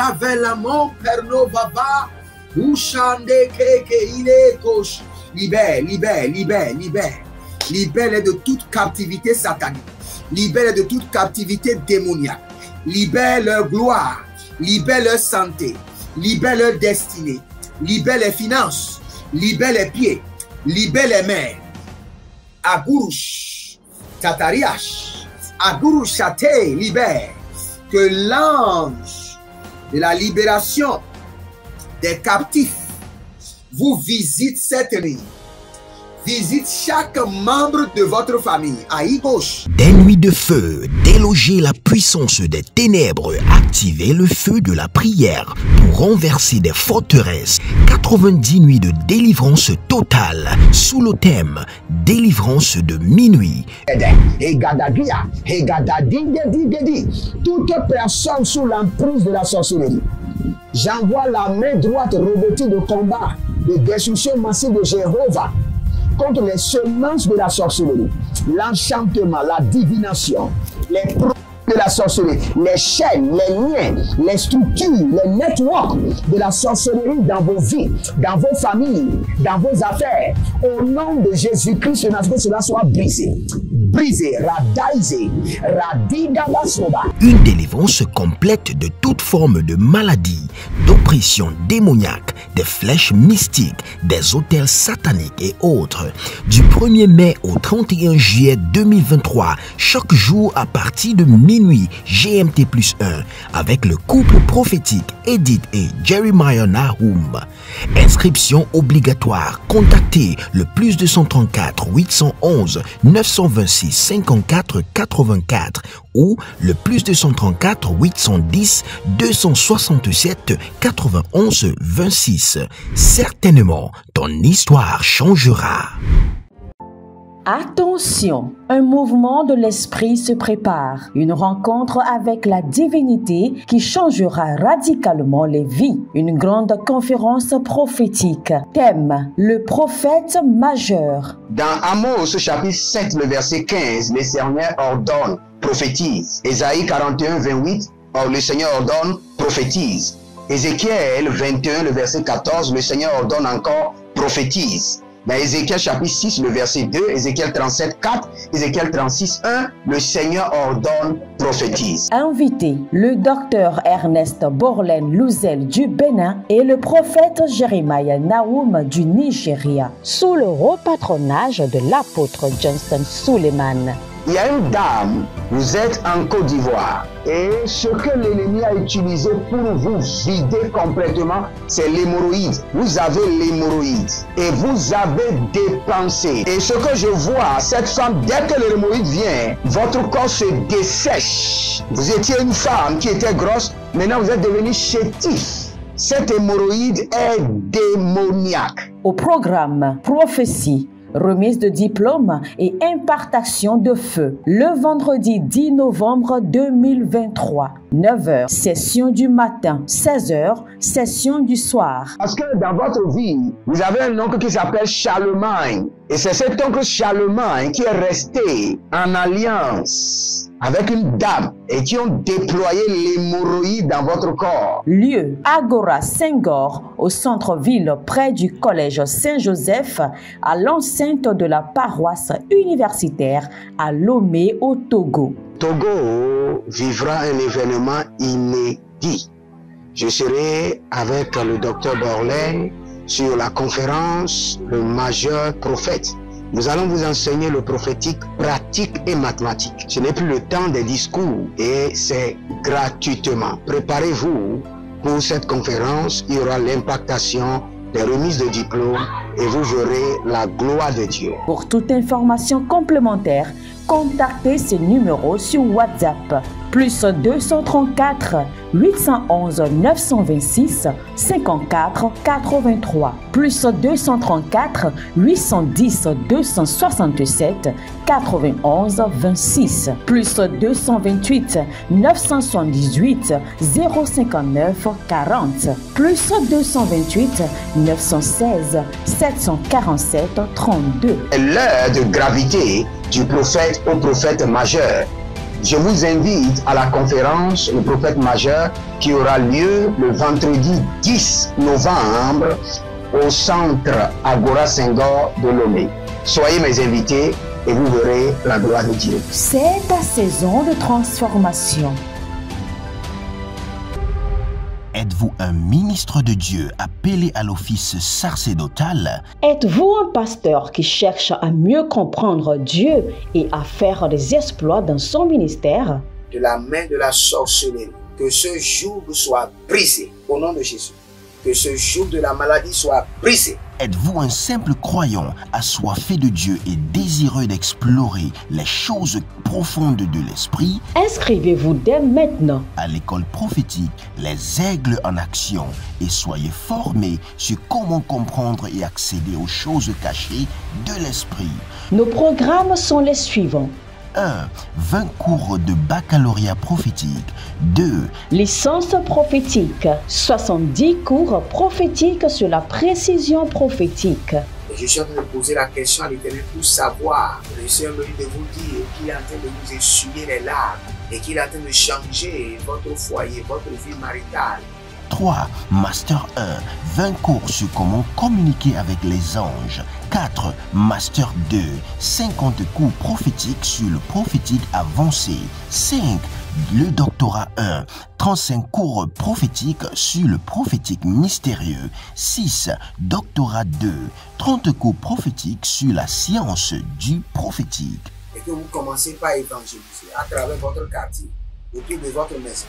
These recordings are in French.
Gavelamon perno baba. Ushande keke ile kosh. Libère, libère, libère, libère. Libère de toute captivité satanique. Libère de toute captivité démoniaque. Libère leur gloire. Libère leur santé. Libère leur destinée. Libère les finances. Libère les pieds. Libère les mains. Agurush. Tatariash. Agurush Chate. Libère. Que l'ange de la libération des captifs vous visite cette nuit. Visite chaque membre de votre famille. Aïe gauche. Des nuits de feu, déloger la puissance des ténèbres, activer le feu de la prière pour renverser des forteresses. 90 nuits de délivrance totale sous le thème délivrance de minuit. Toute personne sous l'emprise de la sorcellerie, j'envoie la main droite revêtue de combat, de destruction massive de Jéhovah contre les semences de la sorcellerie, l'enchantement, la divination, les produits de la sorcellerie, les chaînes, les liens, les structures, les networks de la sorcellerie dans vos vies, dans vos familles, dans vos affaires. Au nom de Jésus-Christ, que cela soit brisé. Brisé, radaisé, radidabasoba. Une délivrance complète de toute forme de maladie, d'oppression démoniaque, des flèches mystiques, des autels sataniques et autres. Du 1er mai au 31 juillet 2023, chaque jour à partir de minuit GMT+1, avec le couple prophétique Edith et Jeremiah Nahum. Inscription obligatoire. Contactez le +234 811 926 54 84 ou le +234 810 267 91 26. Certainement, ton histoire changera. Attention, un mouvement de l'esprit se prépare, une rencontre avec la divinité qui changera radicalement les vies, une grande conférence prophétique. Thème, le prophète majeur. Dans Amos chapitre 7, le verset 15, le Seigneur ordonne, prophétise. Ésaïe 41, 28, le Seigneur ordonne, prophétise. Ézéchiel 21, le verset 14, le Seigneur ordonne encore, prophétise. Dans Ézéchiel chapitre 6, le verset 2, Ézéchiel 37, 4, Ézéchiel 36, 1, le Seigneur ordonne, prophétise. Invité, le docteur Ernest Borlen Louzel du Bénin et le prophète Jeremiah Nahum du Nigeria, sous le haut patronage de l'apôtre Johnson Suleiman. Il y a une dame, vous êtes en Côte d'Ivoire et ce que l'ennemi a utilisé pour vous vider complètement, c'est l'hémorroïde. Vous avez l'hémorroïde et vous avez dépensé. Et ce que je vois, cette femme, dès que l'hémorroïde vient, votre corps se dessèche. Vous étiez une femme qui était grosse, maintenant vous êtes devenu chétif. Cette hémorroïde est démoniaque. Au programme Prophétie, remise de diplôme et impartation de feu. Le vendredi 10 novembre 2023, 9h, session du matin, 16h, session du soir. Parce que dans votre vie, vous avez un oncle qui s'appelle Charlemagne. Et c'est cet oncle Charlemagne qui est resté en alliance avec une dame et qui ont déployé l'hémorroïde dans votre corps. Lieu, Agora Senghor, au centre-ville près du collège Saint-Joseph, à l'enceinte de la paroisse universitaire à Lomé au Togo. Togo vivra un événement inédit. Je serai avec le docteur Borlen sur la conférence Le Majeur Prophète. Nous allons vous enseigner le prophétique pratique et mathématique. Ce n'est plus le temps des discours et c'est gratuitement. Préparez-vous pour cette conférence. Il y aura l'impactation, des remises de diplômes et vous verrez la gloire de Dieu. Pour toute information complémentaire, contactez ce numéro sur WhatsApp. +234 811 926 54 83. +234 810 267 91 26. +228 978 059 40. +228 916 747 32. L'heure de gravité du prophète au prophète majeur. je vous invite à la conférence Le Prophète Majeur qui aura lieu le vendredi 10 novembre au centre Agora Senghor de Lomé. Soyez mes invités et vous verrez la gloire de Dieu. C'est ta saison de transformation. Êtes-vous un ministre de Dieu appelé à l'office sacerdotal? Êtes-vous un pasteur qui cherche à mieux comprendre Dieu et à faire des exploits dans son ministère? De la main de la sorcellerie, que ce joug soit brisé au nom de Jésus. Que ce joug de la maladie soit brisé. Êtes-vous un simple croyant assoiffé de Dieu et désireux d'explorer les choses profondes de l'esprit? Inscrivez-vous dès maintenant À l'école prophétique Les Aigles en Action et soyez formés sur comment comprendre et accéder aux choses cachées de l'esprit. Nos programmes sont les suivants. 1. 20 cours de baccalauréat prophétique. 2. Licence prophétique. 70 cours prophétiques sur la précision prophétique. Je suis en train de poser la question à l'Éternel pour savoir. Le Seigneur me dit de vous dire qu'il est en train de vous essuyer les larmes et qu'il est en train de changer votre foyer, votre vie maritale. 3. Master 1. 20 cours sur comment communiquer avec les anges. 4. Master 2. 50 cours prophétiques sur le prophétique avancé. 5. Le doctorat 1. 35 cours prophétiques sur le prophétique mystérieux. 6. Doctorat 2. 30 cours prophétiques sur la science du prophétique. Et que vous commencez par évangéliser à travers votre quartier, autour de votre maison,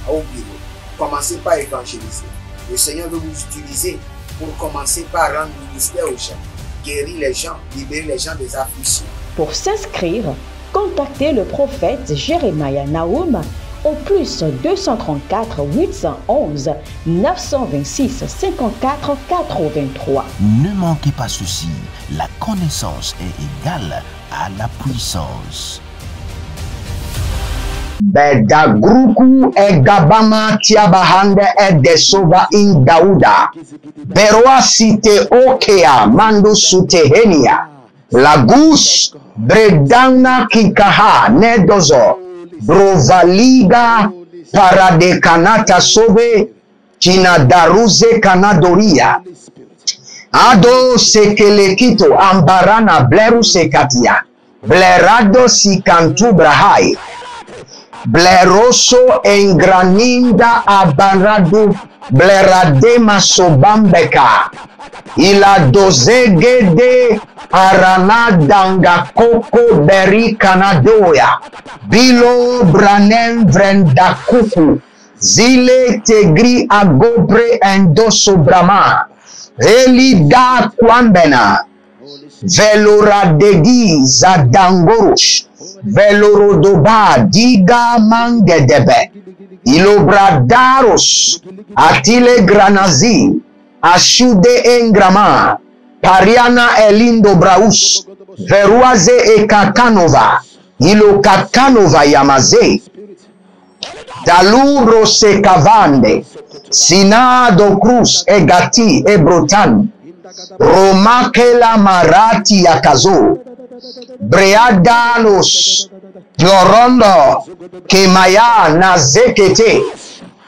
au bureau. Commencez par évangéliser. Le Seigneur veut vous utiliser pour commencer par rendre ministère aux gens, guérir les gens, libérer les gens des afflictions. Pour s'inscrire, contactez le prophète Jeremiah Nahum au plus 234 811 926 54 83. Ne manquez pas ceci, la connaissance est égale à la puissance. Bedagruku egabama tiabahande edesova in Dauda. Berwa site okea mando sutehenia. Lagus bredana kikaha nedozo. Brovaliga paradekanata sobe kinadaruze kanadoria. Ado sekelekito ambarana bleru sekatia. Blerado sikantu brahai. Bleroso engraninda abaradu bleradema sobambeka. Ila dozegede aranadanga koko beri kanadoya. Bilo branen vrendakuku. Zile tegri agobre endoso brama. Elida kwambena. Veloradegi zadangorosh. Velorodoba diga mangedebe. Ilobradaros atile granazi ashude engrama pariana elindo braus veruaze e kakanova ilo kakanova yamaze dalubro se kavande sinado cruz e gati e brotan romakela marati yakazo breadalos Florondo, Kemaya, Nazekete,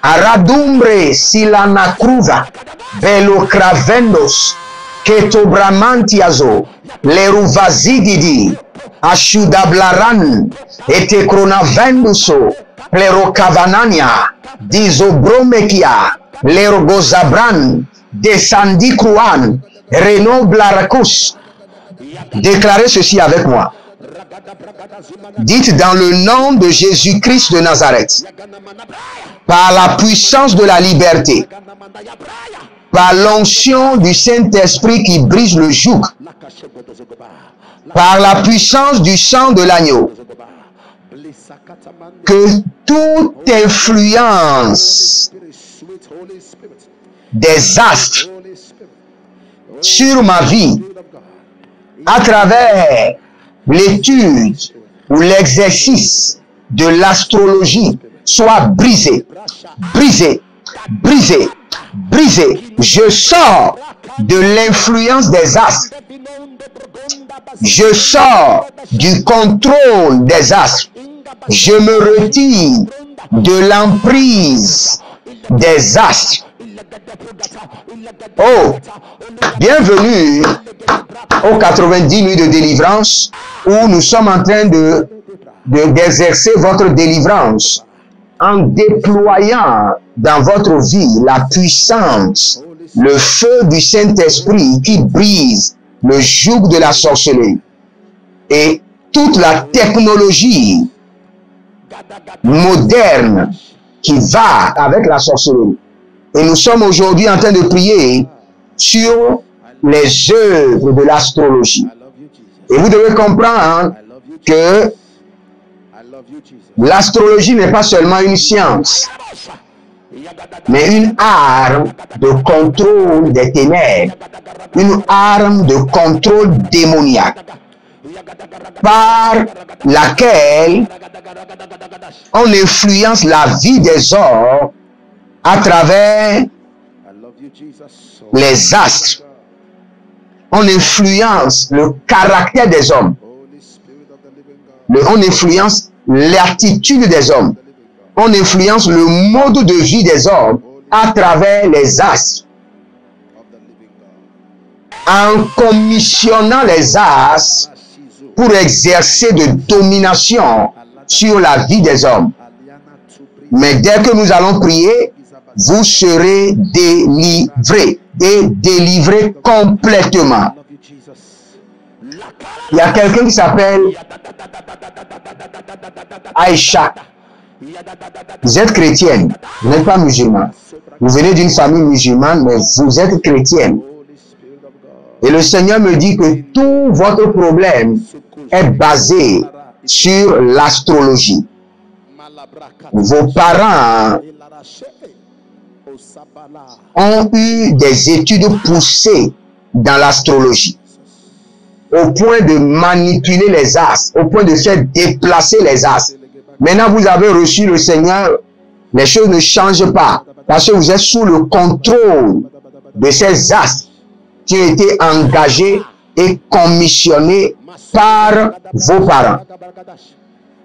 Aradumbre, Silanacruva, Velocravendos, Ketobramantiazo, Leruvazigidi, Ashudablaran, Etecronavenduso, Plerocavanania, Dizobromekia, Lerogozabran, Desandicruan, Renaud Blaracus. Déclarez ceci avec moi. Dites dans le nom de Jésus-Christ de Nazareth, par la puissance de la liberté, par l'onction du Saint-Esprit qui brise le joug, par la puissance du sang de l'agneau, que toute influence des astres sur ma vie, à travers l'étude ou l'exercice de l'astrologie soit brisé, brisé, brisé, brisé. Je sors de l'influence des astres. Je sors du contrôle des astres. Je me retire de l'emprise des astres. Oh, bienvenue aux 90 nuits de délivrance où nous sommes en train d'exercer votre délivrance en déployant dans votre vie la puissance, le feu du Saint-Esprit qui brise le joug de la sorcellerie et toute la technologie moderne qui va avec la sorcellerie. Et nous sommes aujourd'hui en train de prier sur les œuvres de l'astrologie. Et vous devez comprendre que l'astrologie n'est pas seulement une science, mais une arme de contrôle des ténèbres, une arme de contrôle démoniaque, par laquelle on influence la vie des hommes à travers les astres. On influence le caractère des hommes. On influence l'attitude des hommes. On influence le mode de vie des hommes à travers les astres. En commissionnant les astres pour exercer de domination sur la vie des hommes. Mais dès que nous allons prier, vous serez délivrés et délivrés complètement. Il y a quelqu'un qui s'appelle Aïcha. Vous êtes chrétienne, vous n'êtes pas musulman. Vous venez d'une famille musulmane, mais vous êtes chrétienne. Et le Seigneur me dit que tout votre problème est basé sur l'astrologie. Vos parents ont eu des études poussées dans l'astrologie, au point de manipuler les astres, au point de faire déplacer les astres. Maintenant, vous avez reçu le Seigneur, les choses ne changent pas, parce que vous êtes sous le contrôle de ces astres qui ont été engagés et commissionnés par vos parents.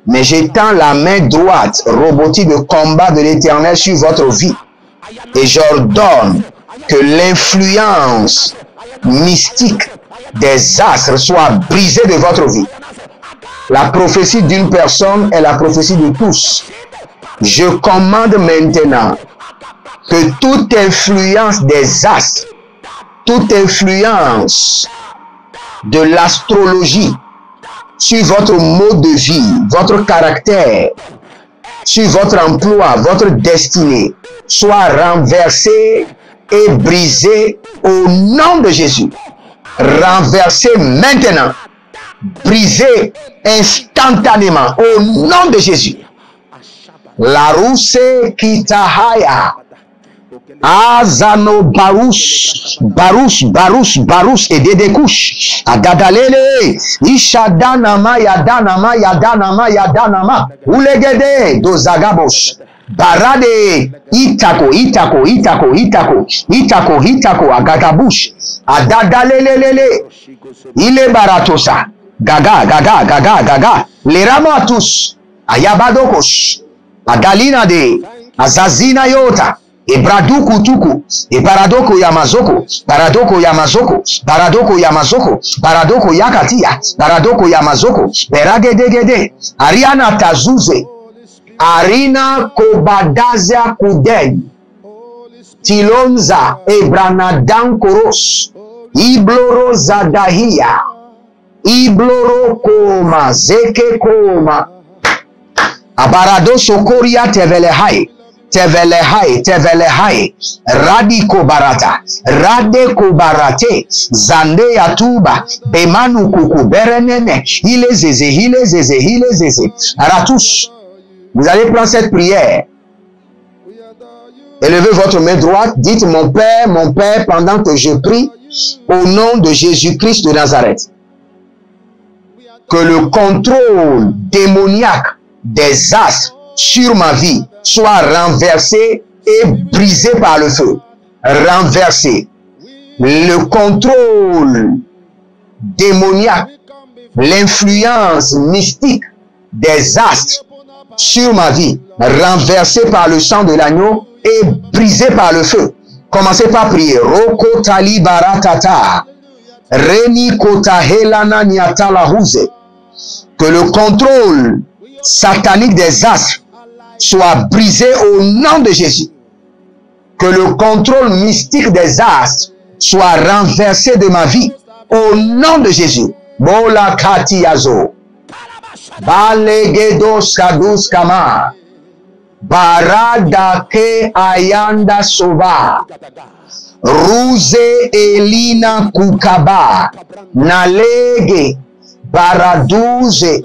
Mais j'étends la main droite, robotique de combat de l'Éternel sur votre vie. Et j'ordonne que l'influence mystique des astres soit brisée de votre vie. La prophétie d'une personne est la prophétie de tous. Je commande maintenant que toute influence des astres, toute influence de l'astrologie sur votre mode de vie, votre caractère, sur votre emploi, votre destinée, soit renversée et brisée au nom de Jésus. Renversée maintenant, brisée instantanément au nom de Jésus. La rousse kitahaya. Azano barouche et dedekouche. Agadalele. Ishadanama yadanama. Ulegede dozagabosh. Barade itako agagabush. Adadalelelele. Ile baratosa. Gaga. Leramatus. Ayabadokosh. Agalina de. Azazina yota. Ebraduku tuku, ebaradoko yamazoko, baradoko yakatia, baradoko yamazoko, beragedegede, Ariana tazuze, Arina kobadazia kuden, Tilonza ebranadan koros, Ibloro zadahia, Ibloro koma, zeke koma, Abarado sokoria tevelehai, radiko barata, radeko barate, zande yatuba, bemanu kuku berenene, hilezeze, aratus. Vous allez prendre cette prière. Élevez votre main droite, dites mon Père, pendant que je prie, au nom de Jésus-Christ de Nazareth. Que le contrôle démoniaque des astres sur ma vie soit renversé et brisé par le feu. Renversé. Le contrôle démoniaque, l'influence mystique des astres sur ma vie, renversé par le sang de l'agneau et brisé par le feu. Commencez par prier. Roko tali baratata. Reni kota helana niatala huze. Que le contrôle satanique des astres soit brisé au nom de Jésus. Que le contrôle mystique des astres soit renversé de ma vie au nom de Jésus. Bola katiazo. Balegedo skadus kama. Barada ke ayanda sova. Ruze elina kukaba. Nalege. Baraduze.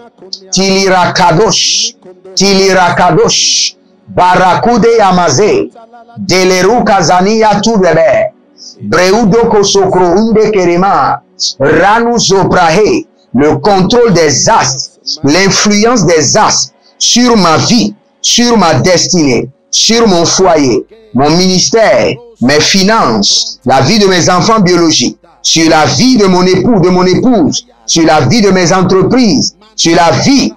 Tilirakadosh. Tilirakadosh. Barakude yamaze. Deleru kazania tubebe. Breudo kosokro unde kerema. Ranu zoprahe. Le contrôle des astres. L'influence des astres sur ma vie, sur ma destinée, sur mon foyer, mon ministère, mes finances, la vie de mes enfants biologiques, sur la vie de mon époux, de mon épouse, sur la vie de mes entreprises, sur la vie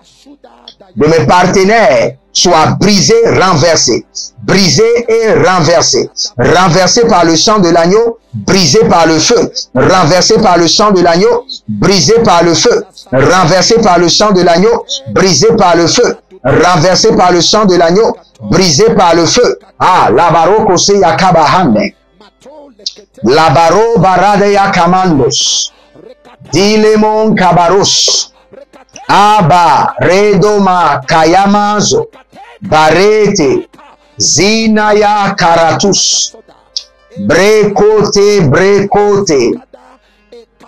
de mes partenaires, soit brisé, renversé, brisé et renversé, renversé par le sang de l'agneau, brisé par le feu, renversé par le sang de l'agneau, brisé par le feu, renversé par le sang de l'agneau, brisé par le feu, renversé par le sang de l'agneau, brisé par le feu. Ah, la baro kose yakabahane, la baro barade yakamandos, dilemon kabaros, aba redoma kayamazo, barete, zinaya karatus, brekote, brekote,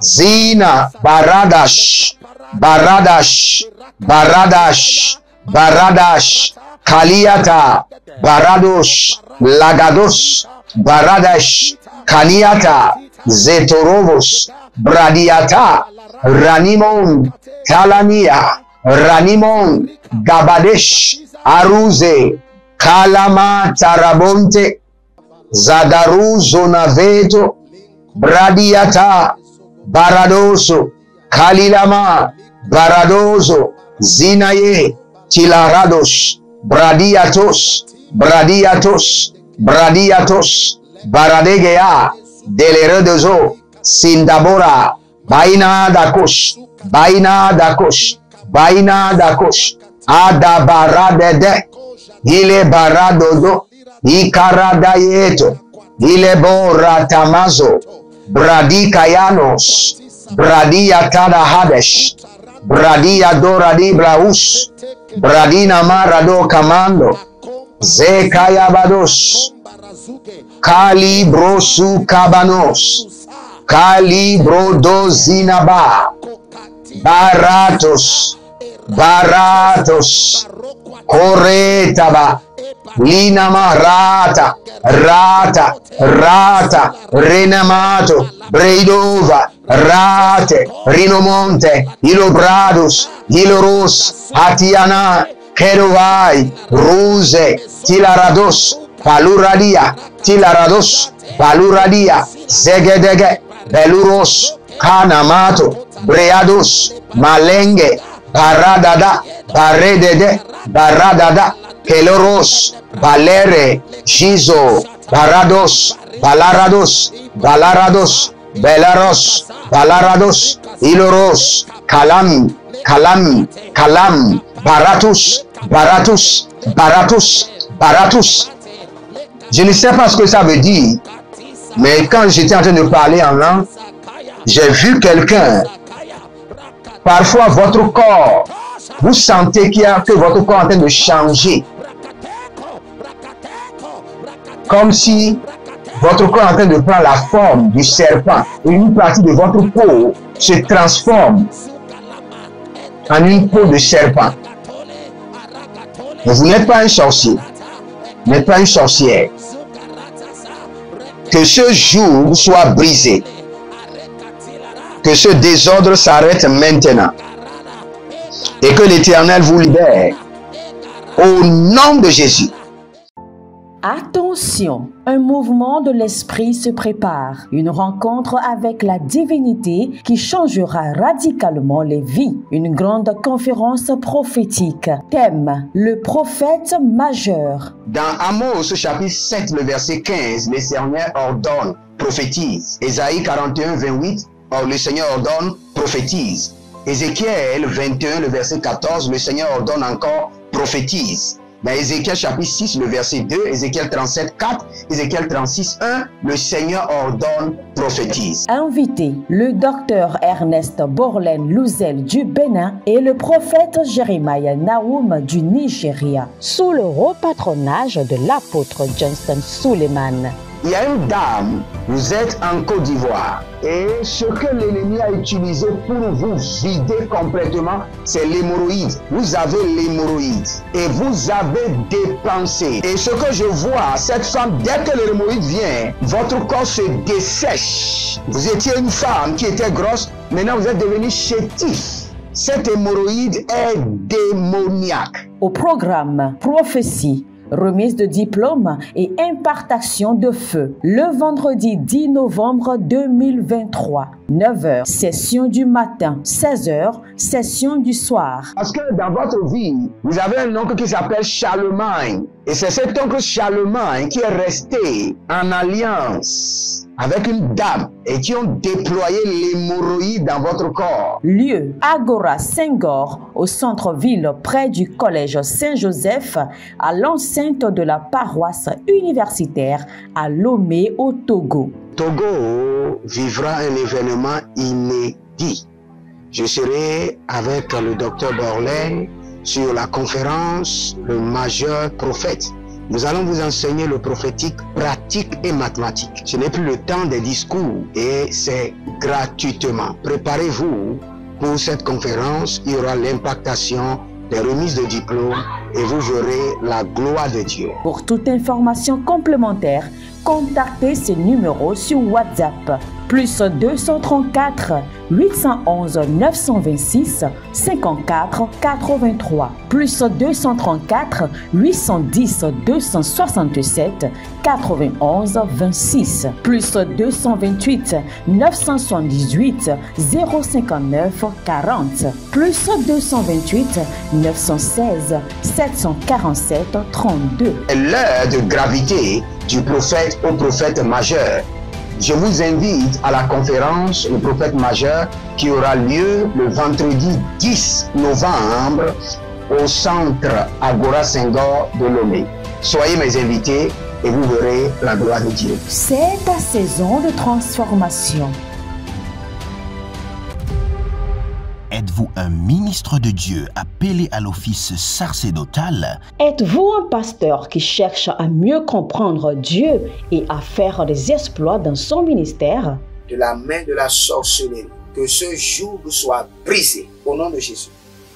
zina, baradash, baradash, baradash, baradash, kaliata, baradosh, lagados, baradash, kaliata, zetorovos, bradiata, ranimon, kalania, ranimon, gabadesh, aruze, kalama, tarabonte, zadaru, zonaveto, bradiata, baradoso, kalilama, baradoso, zinaye, tilarados, bradiatos, bradiatos, bradiatos, baradegea, deleredozo, sindabora, baina dakosh, baina dakosh, baina dakosh, adabaradede, ile baradodo, ikaradayeto, ile boratamazo, bradikayanos, bradiatada hadesh, bradia doradi braus, bradina marado kamando, zekayabados, kalibrosu kabanos, kalibrodozinaba, baratos, baratos, koretaba, linama rata, rata, rata, renamato, breidova, rate, rinomonte, ilobradus, iloros, atiana, kerovai, ruse, tilarados, paluradia, tilarados, paluradia, zegedege, beluros, kanamato, breados, malenge, baradada, baredede, baradada, keloros, balere, gizo, barados, balarados, balarados, belaros, balarados, iloros, kalam, kalam, kalam, baratus, baratus, baratus, baratus. Je ne sais pas ce que ça veut dire, mais quand j'étais en train de parler en langue, j'ai vu quelqu'un. Parfois, votre corps, vous sentez que votre corps est en train de changer. Comme si votre corps est en train de prendre la forme du serpent. Et une partie de votre peau se transforme en une peau de serpent. Mais vous n'êtes pas un sorcier. Vous n'êtes pas une sorcière. Que ce jour soit brisé. Que ce désordre s'arrête maintenant. Et que l'Éternel vous libère. Au nom de Jésus. Attention, un mouvement de l'esprit se prépare, une rencontre avec la divinité qui changera radicalement les vies, une grande conférence prophétique. Thème, le prophète majeur. Dans Amos chapitre 7, le verset 15, le Seigneur ordonne, prophétise. Ésaïe 41, 28, le Seigneur ordonne, prophétise. Ézéchiel 21, le verset 14, le Seigneur ordonne encore, prophétise. Dans Ézéchiel chapitre 6, le verset 2, Ézéchiel 37, 4, Ézéchiel 36, 1, le Seigneur ordonne, prophétise. Invité, le docteur Ernest Borlen Louzel du Bénin et le prophète Jeremiah Nahum du Nigeria, sous le haut patronage de l'apôtre Johnston Suleiman. Il y a une dame, vous êtes en Côte d'Ivoire et ce que l'ennemi a utilisé pour vous vider complètement, c'est l'hémorroïde. Vous avez l'hémorroïde et vous avez dépensé. Et ce que je vois, cette femme, dès que l'hémorroïde vient, votre corps se dessèche. Vous étiez une femme qui était grosse, maintenant vous êtes devenu chétif. Cette hémorroïde est démoniaque. Au programme Prophétie, remise de diplôme et impartation de feu. Le vendredi 10 novembre 2023, 9h, session du matin, 16h, session du soir. Parce que dans votre vie, vous avez un oncle qui s'appelle Charlemagne. Et c'est cet oncle Charlemagne qui est resté en alliance avec une dame et qui ont déployé l'hémorroïde dans votre corps. Lieu, Agora Senghor, au centre-ville près du collège Saint-Joseph, à l'enceinte de la paroisse universitaire à Lomé au Togo. Togo vivra un événement inédit. Je serai avec le docteur Borlen sur la conférence Le Majeur Prophète. Nous allons vous enseigner le prophétique pratique et mathématique. Ce n'est plus le temps des discours et c'est gratuitement. Préparez-vous pour cette conférence. Il y aura l'impactation des remises de diplômes et vous verrez la gloire de Dieu. Pour toute information complémentaire, contactez ces numéros sur WhatsApp. Plus 234 811 926 54 83. Plus 234 810 267 91 26. Plus 228 978 059 40. Plus 228 916 747 32. L'heure de gravité du prophète au prophète majeur. Je vous invite à la conférence Le Prophète Majeur qui aura lieu le vendredi 10 novembre au centre Agora Senghor de Lomé. Soyez mes invités et vous verrez la gloire de Dieu. C'est ta saison de transformation. Êtes-vous un ministre de Dieu appelé à l'office sacerdotal? Êtes-vous un pasteur qui cherche à mieux comprendre Dieu et à faire des exploits dans son ministère? De la main de la sorcellerie, que ce joug soit brisé au nom de Jésus.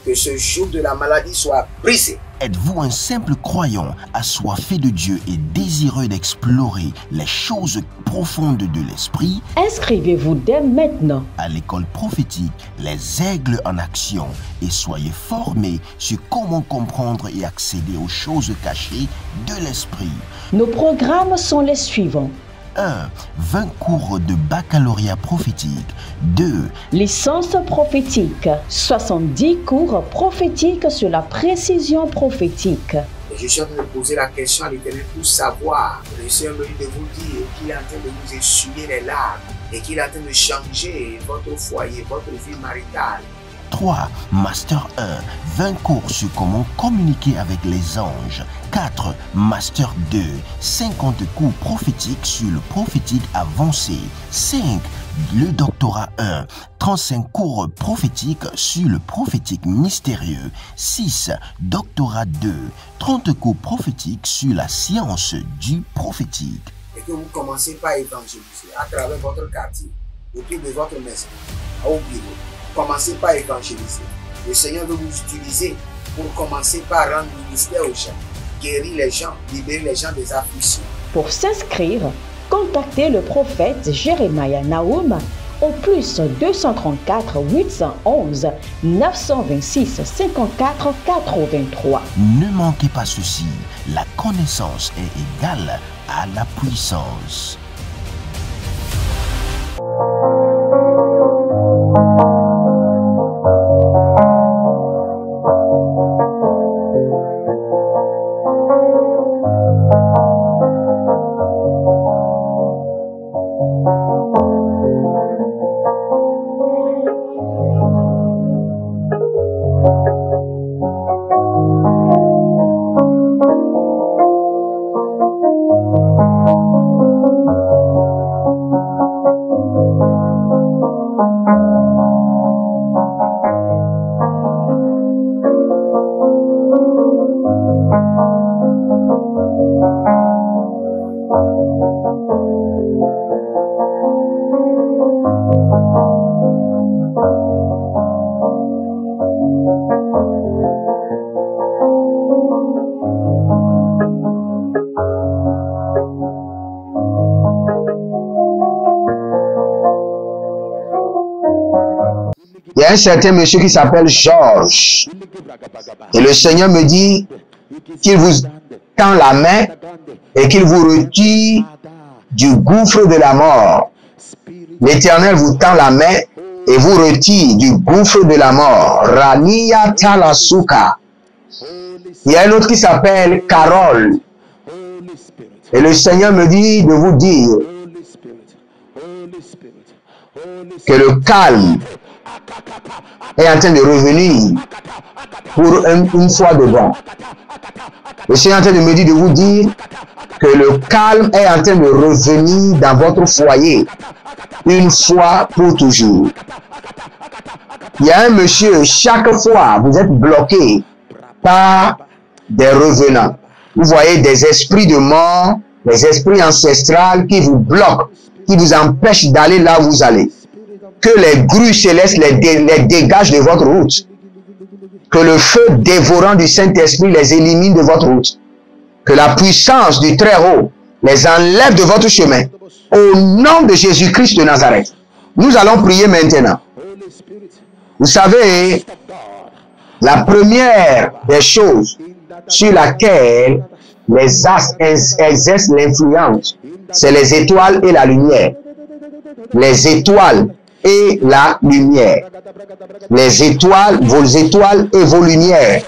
Que ce joug de la maladie soit brisé. Êtes-vous un simple croyant assoiffé de Dieu et désireux d'explorer les choses profondes de l'esprit? Inscrivez-vous dès maintenant À l'école prophétique Les Aigles en Action et soyez formés sur comment comprendre et accéder aux choses cachées de l'esprit. Nos programmes sont les suivants. 1. 20 cours de baccalauréat prophétique. 2. Licence prophétique. 70 cours prophétiques sur la précision prophétique. Et je suis en train de poser la question à l'Éternel pour savoir. Le Seigneur me dit de vous dire qu'il est en train de vous essuyer les larmes et qu'il est en train de changer votre foyer, votre vie maritale. 3. Master 1. 20 cours sur comment communiquer avec les anges. 4. Master 2. 50 cours prophétiques sur le prophétique avancé. 5. Le doctorat 1. 35 cours prophétiques sur le prophétique mystérieux. 6. Doctorat 2. 30 cours prophétiques sur la science du prophétique. Et que vous commencez par évangéliser à travers votre quartier, autour de votre maison, au bureau. Commencez par évangéliser. Le Seigneur veut vous utiliser pour commencer par rendre ministère aux gens, guérir les gens, libérer les gens des afflictions. Pour s'inscrire, contactez le prophète Jeremiah Nahum au plus 234 811 926 54 83. Ne manquez pas ceci, la connaissance est égale à la puissance. Il y a un certain monsieur qui s'appelle Georges. Et le Seigneur me dit qu'il vous tend la main et qu'il vous retire du gouffre de la mort. L'Éternel vous tend la main et vous retire du gouffre de la mort. Rania Talasuka. Il y a un autre qui s'appelle Carole. Et le Seigneur me dit de vous dire que le calme est en train de revenir pour une fois de bon. Le Seigneur est en train de me dire de vous dire que le calme est en train de revenir dans votre foyer une fois pour toujours. Il y a un monsieur, chaque fois vous êtes bloqué par des revenants. Vous voyez des esprits de mort, des esprits ancestrales qui vous bloquent, qui vous empêchent d'aller là où vous allez. Que les grues célestes les dégagent de votre route. Que le feu dévorant du Saint-Esprit les élimine de votre route. Que la puissance du Très-Haut les enlève de votre chemin. Au nom de Jésus-Christ de Nazareth. Nous allons prier maintenant. Vous savez, la première des choses sur laquelle les astres exercent l'influence, c'est les étoiles et la lumière. Les étoiles et la lumière. Les étoiles, vos étoiles et vos lumières.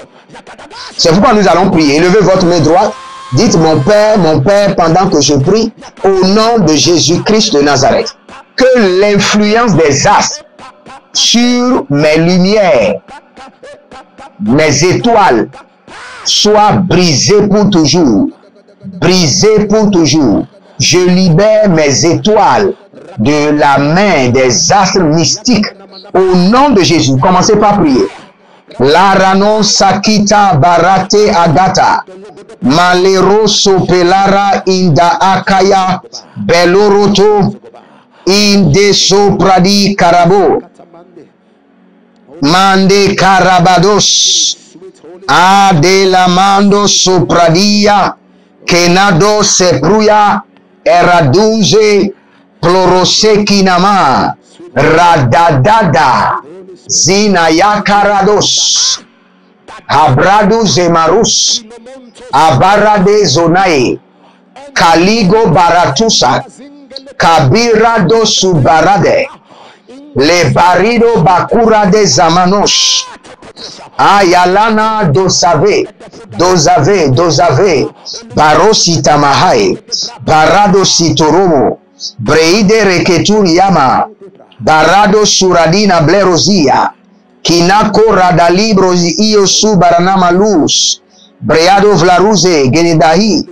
C'est pourquoi nous allons prier. Levez votre main droite. Dites mon Père, pendant que je prie, au nom de Jésus-Christ de Nazareth. Que l'influence des astres sur mes lumières, mes étoiles, soit brisée pour toujours. Brisée pour toujours. Je libère mes étoiles de la main des astres mystiques au nom de Jésus. Commencez par prier. Larano sakita barate agata malero sopelara inda akaya beloroto inde sopradi karabo mande karabados adelamando sopradia kenado sepruya eraduze Plorosekinama Radadada Zinayakarados Abradu Zemarus Abarade Zonae Kaligo Baratusa Kabirado Subarade Le Barido Bakura de Zamanos Ayalana Dosave Barosita Mahai Barado Sitoromo Breide Reketun Yama Barado Suradina Blerozia Kinako Radalibros Io Subaranama Luz Breado Vlaruze Genedahi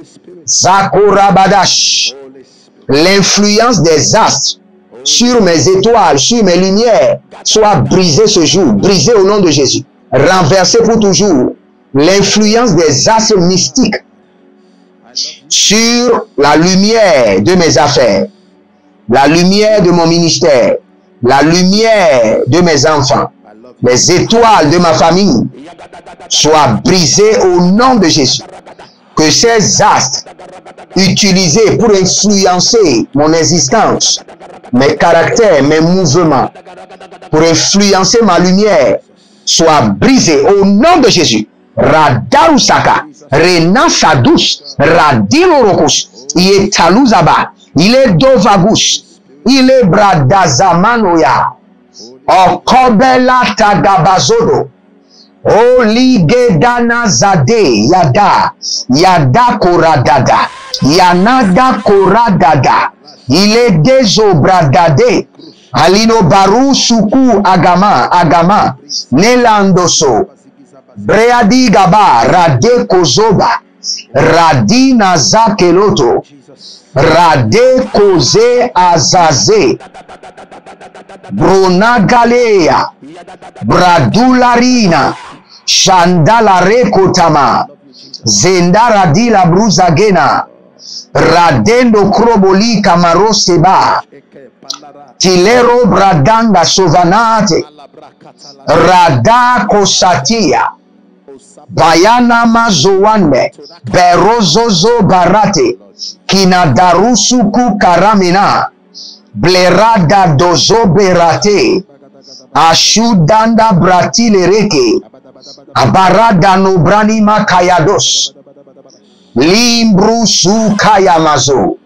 Zako Rabadash. L'influence des astres sur mes étoiles, sur mes lumières, soit brisée ce jour, brisée au nom de Jésus, renversée pour toujours. L'influence des astres mystiques sur la lumière de mes affaires, la lumière de mon ministère, la lumière de mes enfants, les étoiles de ma famille, soient brisées au nom de Jésus. Que ces astres utilisés pour influencer mon existence, mes caractères, mes mouvements, pour influencer ma lumière, soient brisés au nom de Jésus. Radarusaka, Rena Sadus, Radilorokus, Yetaluzaba, il est Dovagus, il est Bradazamanoya, Okobela Tagabazodo, Oligedana Zade, Yada Koradada, Yanada Koradada, il est Désobradade, Alino Baru Suku Agama, Nelandoso, Breadi Gaba, Rade Kozoba, Radina Zakeloto, Rade Koze Azaze, Bruna Galea, Bradularina, Shandalare Kotama, Zendaradi la Bruzagena, Radendo Kroboli Kamaro Seba, Tilero Bradanga Sovanate, Rada Kosatia, Bayana Mazowane, Berozozo Barate, Kinadarusuku Karamina, Blerada Dozo Berate, Ashudanda Bratilereke, Abarada Nobranima Kayados, Limbru Su Kayamazo,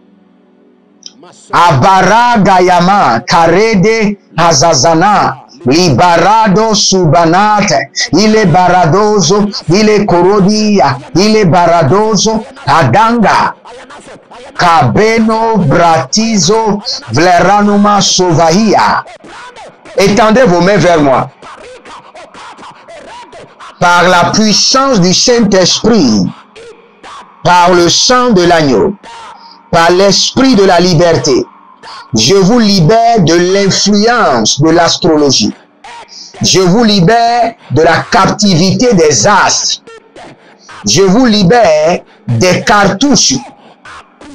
Abaragayama, Karede Hazazana, Libarado Subanate, il est baradoso, il est corodia, il est baradoso, Adanga, Kabeno Bratizo, Vleranuma Sovahia. Étendez vos mains vers moi. Par la puissance du Saint-Esprit, par le sang de l'agneau, par l'esprit de la liberté, je vous libère de l'influence de l'astrologie. Je vous libère de la captivité des astres. Je vous libère des cartouches,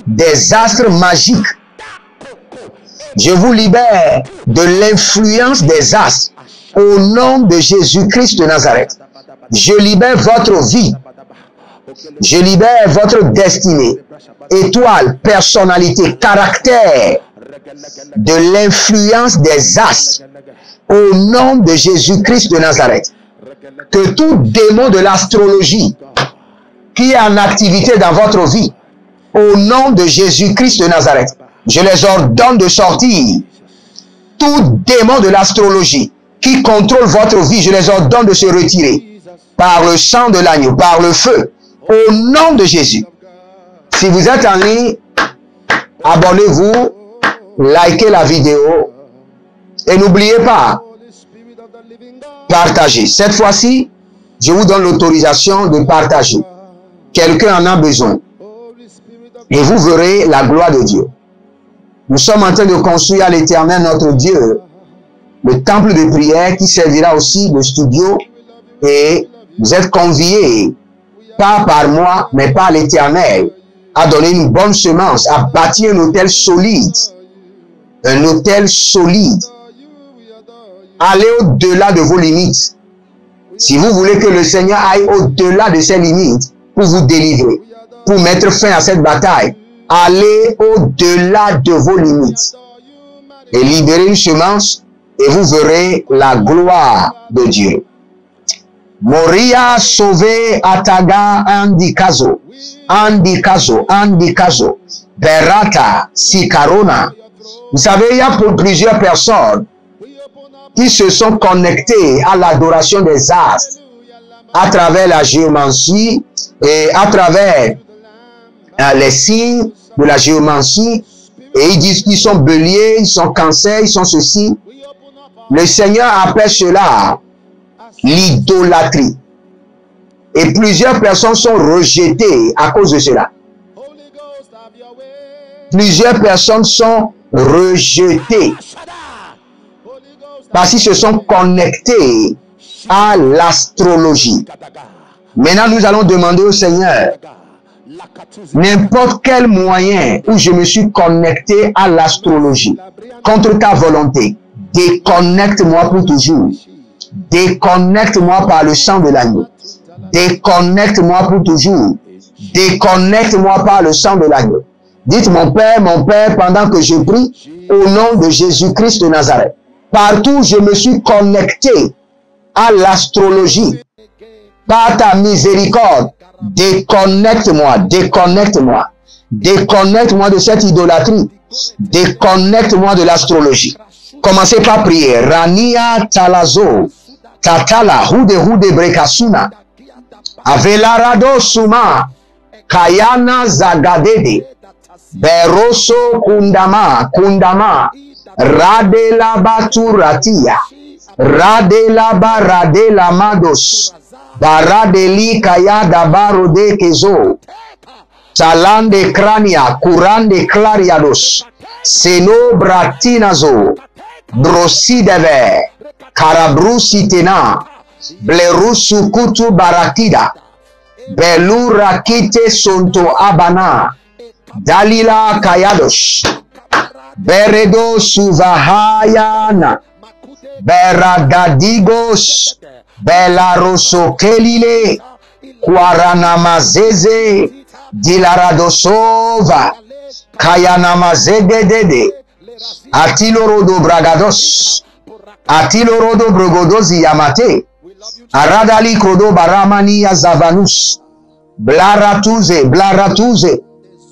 des astres magiques. Je vous libère de l'influence des astres au nom de Jésus-Christ de Nazareth. Je libère votre vie. Je libère votre destinée, étoile, personnalité, caractère, de l'influence des astres au nom de Jésus-Christ de Nazareth. Que tout démon de l'astrologie qui est en activité dans votre vie, au nom de Jésus-Christ de Nazareth, je les ordonne de sortir. Tout démon de l'astrologie qui contrôle votre vie, je les ordonne de se retirer par le sang de l'agneau, par le feu, au nom de Jésus. Si vous êtes en ligne, abonnez-vous, likez la vidéo et n'oubliez pas, partagez. Cette fois-ci, je vous donne l'autorisation de partager. Quelqu'un en a besoin. Et vous verrez la gloire de Dieu. Nous sommes en train de construire à l'Éternel notre Dieu le temple de prière qui servira aussi de studio, et vous êtes conviés, pas par moi, mais par l'Éternel, à donner une bonne semence, à bâtir un hôtel solide. Un hôtel solide. Allez au-delà de vos limites. Si vous voulez que le Seigneur aille au-delà de ses limites pour vous délivrer, pour mettre fin à cette bataille, allez au-delà de vos limites et libérez une semence et vous verrez la gloire de Dieu. Moria sauvé Ataga Andikazo, Andikazo, Berata, Sikarona. Vous savez, il y a plusieurs personnes qui se sont connectées à l'adoration des astres à travers la géomancie et à travers les signes de la géomancie, et ils disent qu'ils sont béliers, ils sont cancer, ils sont ceci. Le Seigneur appelle cela l'idolâtrie. Et plusieurs personnes sont rejetées à cause de cela. Plusieurs personnes sont rejetées parce qu'ils se sont connectés à l'astrologie. Maintenant, nous allons demander au Seigneur, n'importe quel moyen où je me suis connecté à l'astrologie, contre ta volonté, déconnecte-moi pour toujours. Déconnecte-moi par le sang de l'agneau. Déconnecte-moi pour toujours. Déconnecte-moi par le sang de l'agneau. Dites, mon Père, pendant que je prie, au nom de Jésus-Christ de Nazareth. Partout où je me suis connecté à l'astrologie, par ta miséricorde, déconnecte-moi, déconnecte-moi, déconnecte-moi de cette idolâtrie, déconnecte-moi de l'astrologie. Commencez par prier. Rania talazo, tatala, hude brekasuna, avelarado suma, kayana zagadede, beroso kundama, radela baturatia, radela baradela mados, baradeli kayada barode kezo, talande crania, curande clariados, seno bratinazo, brosideve, carabrusitena, blerusu kutu baratida, belura kite sonto abana, dalila kayados, beredo suvahayana, beragadigos, belaroso kelile, kwaranamazeze, dilaradosova, kayanamazegedede, atilorodo bragados, atilorodo brogodozi yamate, aradali krodo baramani yazavanus, blaratuze,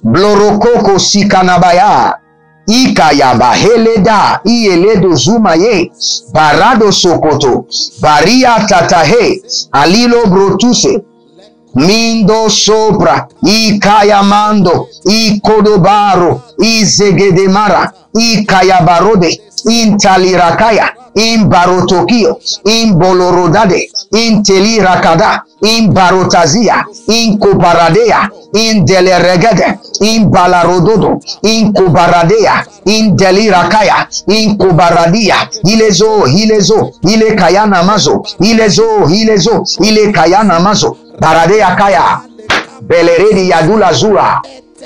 blorokoko sikanabaya, ikayaba heleda, ieledo zumaye, barado sokoto, baria tatahe, alilo brotuse, mindo sopra, ikayamando, ikodobaro, izegedemara, ikayabarode, intalirakaya, imbarotokio, imbolorodade, intelirakada, imbarotazia, inkoparadea, indeleregede, imbalarododo, inkobaradea, indelirakaya, inkobaradia, ilezo, ile kayana mazo, ilezo, ile kayana mazo, baradea kaya, beleredi yadula zura,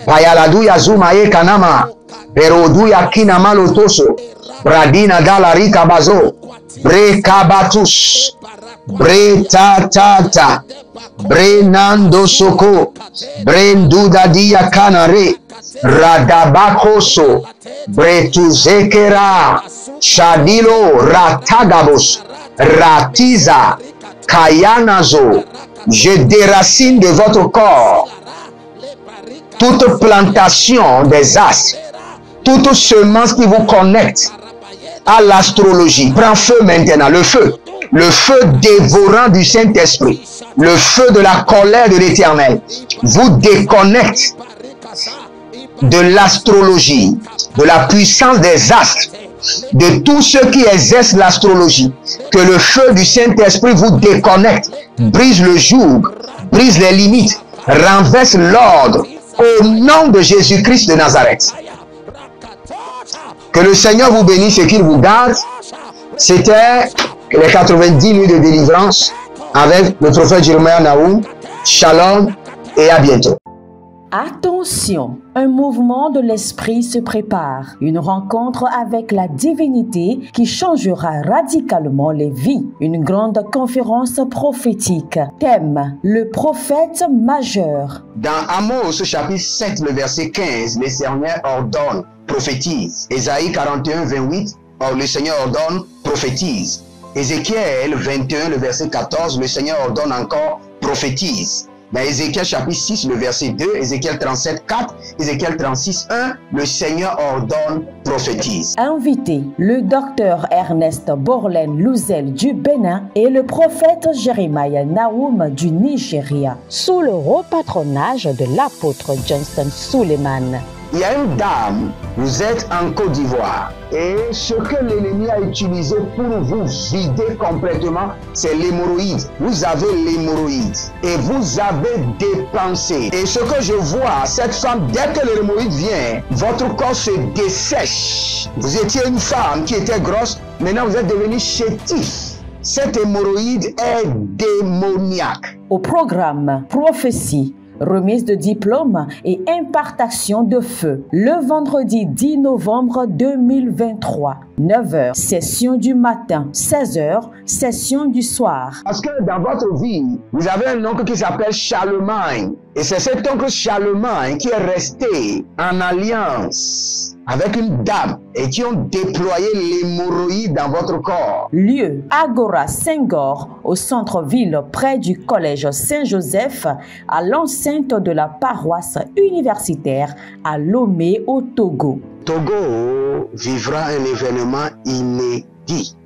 bayaladu ya zuma ye kanama, berodu ya kina malotoso, bradina dala rika bazo, brekabatus, bretatata, brenando soko, brenduda dia kanare, radabakoso, bretuzekera, shadilo ratagabos, ratiza, kayanazo. Je déracine de votre corps toute plantation des astres, toute semence qui vous connecte à l'astrologie. Prends feu maintenant, le feu dévorant du Saint-Esprit, le feu de la colère de l'Éternel vous déconnecte de l'astrologie, de la puissance des astres, de tous ceux qui exercent l'astrologie. Que le feu du Saint-Esprit vous déconnecte, brise le joug, brise les limites, renverse l'ordre au nom de Jésus-Christ de Nazareth. Que le Seigneur vous bénisse et qu'il vous garde. C'était les 90 nuits de délivrance avec le prophète Jeremiah Nahum. Shalom et à bientôt. Attention, un mouvement de l'esprit se prépare, une rencontre avec la divinité qui changera radicalement les vies, une grande conférence prophétique. Thème, le prophète majeur. Dans Amos chapitre 7, le verset 15, le Seigneur ordonne, prophétise. Ésaïe 41, 28, or le Seigneur ordonne, prophétise. Ézéchiel 21, le verset 14, le Seigneur ordonne encore, prophétise. Dans Ézéchiel chapitre 6, le verset 2, Ézéchiel 37, 4, Ézéchiel 36, 1, le Seigneur ordonne, prophétise. Invité, le docteur Ernest Borlen Louzel du Bénin et le prophète Jeremiah Nahum du Nigeria, sous le repatronage de l'apôtre Johnson Suleiman. Il y a une dame, vous êtes en Côte d'Ivoire, et ce que l'ennemi a utilisé pour vous vider complètement, c'est l'hémorroïde. Vous avez l'hémorroïde et vous avez dépensé. Et ce que je vois, cette femme, dès que l'hémorroïde vient, votre corps se dessèche. Vous étiez une femme qui était grosse, maintenant vous êtes devenu chétif. Cette hémorroïde est démoniaque. Au programme Prophétie, remise de diplôme et impartation de feu. Le vendredi 10 novembre 2023, 9h, session du matin, 16h, session du soir. Parce que dans votre vie, vous avez un oncle qui s'appelle Charlemagne. Et c'est cet oncle Charlemagne qui est resté en alliance avec une dame et qui ont déployé l'hémorroïde dans votre corps. Lieu Agora Senghor au centre-ville près du collège Saint-Joseph à l'enceinte de la paroisse universitaire à Lomé au Togo. Togo vivra un événement inédit.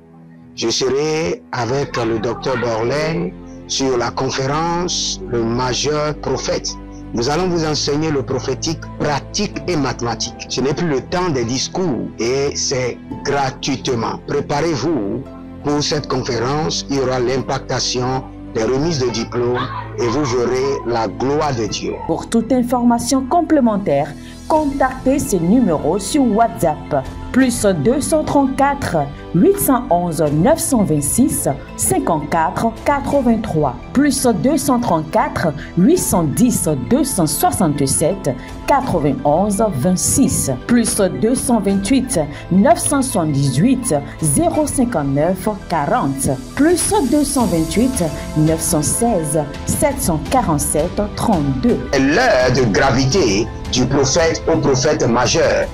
Je serai avec le docteur Borlin sur la conférence Le Majeur Prophète. Nous allons vous enseigner le prophétique pratique et mathématique. Ce n'est plus le temps des discours et c'est gratuitement. Préparez-vous pour cette conférence. Il y aura l'impactation, des remises de diplômes et vous verrez la gloire de Dieu. Pour toute information complémentaire, contactez ces numéros sur WhatsApp. Plus 234 811 926 54 83. Plus 234 810 267 91 26. Plus 228 978 059 40. Plus 228 916 747 32. L'heure de gravité du prophète au prophète majeur.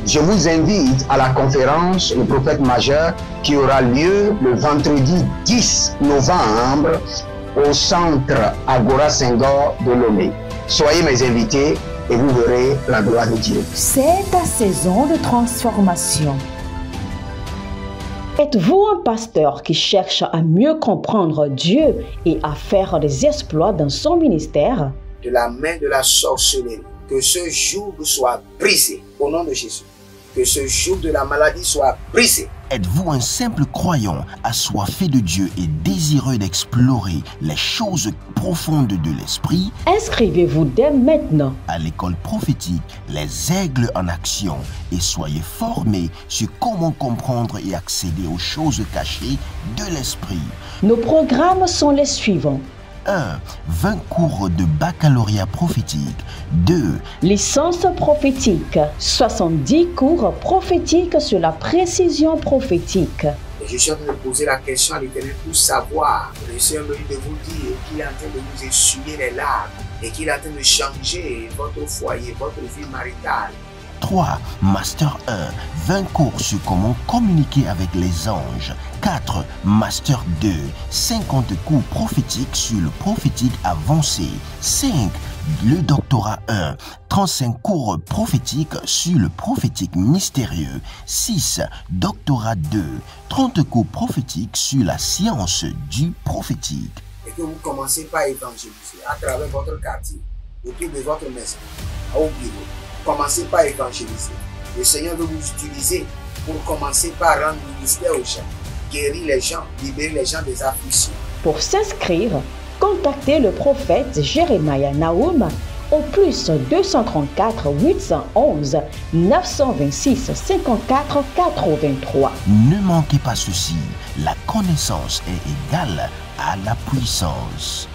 Je vous invite à la conférence Le Prophète Majeur qui aura lieu le vendredi 10 novembre au centre Agora Senghor de Lomé. Soyez mes invités et vous verrez la gloire de Dieu. C'est ta saison de transformation. Êtes-vous un pasteur qui cherche à mieux comprendre Dieu et à faire des exploits dans son ministère? De la main de la sorcellerie, que ce joug soit brisé au nom de Jésus. Que ce joug de la maladie soit brisé. Êtes-vous un simple croyant assoiffé de Dieu et désireux d'explorer les choses profondes de l'esprit? Inscrivez-vous dès maintenant À l'école prophétique Les Aigles en Action et soyez formés sur comment comprendre et accéder aux choses cachées de l'esprit. Nos programmes sont les suivants. 1. 20 cours de baccalauréat prophétique. 2. Licence prophétique. 70 cours prophétiques sur la précision prophétique. Et je suis en train de poser la question à l'Éternel pour savoir. Le Seigneur me dit de vous dire qu'il est en train de vous essuyer les larmes et qu'il est en train de changer votre foyer, votre vie maritale. 3. Master 1. 20 cours sur comment communiquer avec les anges. 4. Master 2. 50 cours prophétiques sur le prophétique avancé. 5. Le doctorat 1. 35 cours prophétiques sur le prophétique mystérieux. 6. Doctorat 2. 30 cours prophétiques sur la science du prophétique. Et que vous commencez par évangéliser à travers votre quartier, autour de votre maison, au bureau. Commencez par évangéliser. Le Seigneur veut vous utiliser pour commencer par rendre ministère aux gens, guérir les gens, libérer les gens des afflictions. Pour s'inscrire, contactez le prophète Jérémia Naoum au plus 234 811 926 54 83. Ne manquez pas ceci, la connaissance est égale à la puissance.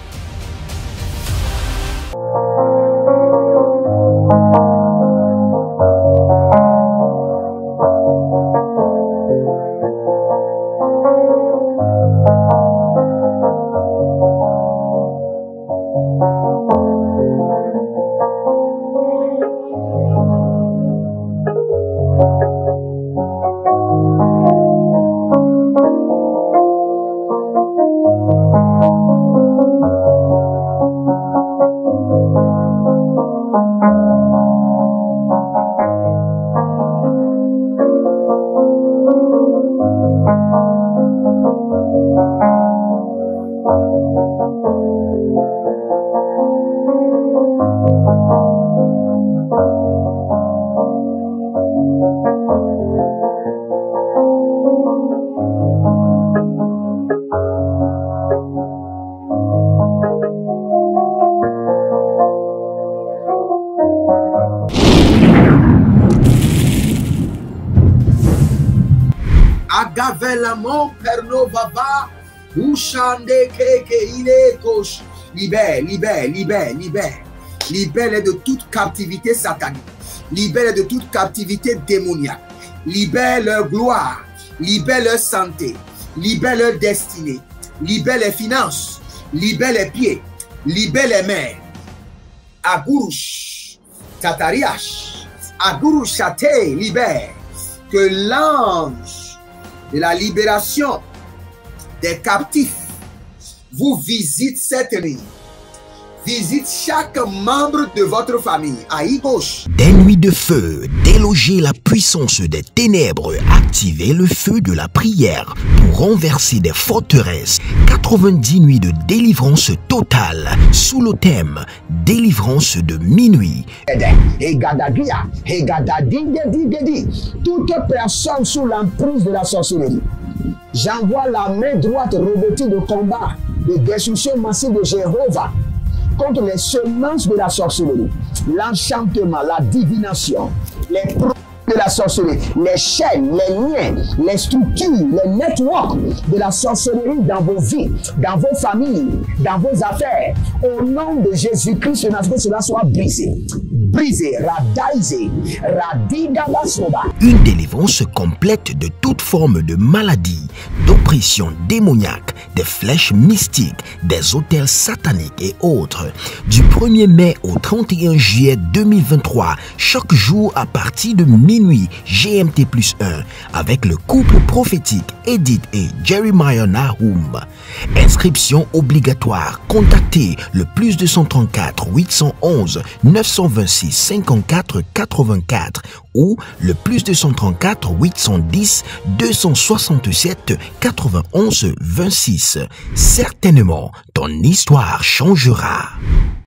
Agavelamon pernovava ushande keke ile kosh. Libère, libère, libère, libère. Libère de toute captivité satanique. Libère de toute captivité démoniaque. Libère leur gloire. Libère leur santé. Libère leur destinée. Libère les finances. Libère les pieds. Libère les mains. Agurush, Tatariash, Agurush Chate, libère. Que l'ange de la libération des captifs vous visite cette nuit. Visite chaque membre de votre famille. Aïe gauche. Des nuits de feu, déloger la puissance des ténèbres, activer le feu de la prière pour renverser des forteresses. 90 nuits de délivrance totale sous le thème délivrance de minuit. Toute personne sous l'emprise de la sorcellerie, j'envoie la main droite revêtue de combat, de destruction massive de Jéhovah contre les semences de la sorcellerie, l'enchantement, la divination, les produits de la sorcellerie, les chaînes, les liens, les structures, les networks de la sorcellerie dans vos vies, dans vos familles, dans vos affaires. Au nom de Jésus-Christ, que cela soit brisé. Brisé, radaisé, radidabasoba. Une délivrance complète de toute forme de maladie, d'oppression démoniaque, des flèches mystiques, des autels sataniques et autres. Du 1er mai au 31 juillet 2023, chaque jour à partir de minuit GMT+1, avec le couple prophétique Edith et Jeremiah Nahum. Inscription obligatoire. Contactez le +234 811 926 54 84 ou le +234 810 267 91 26. Certainement, ton histoire changera.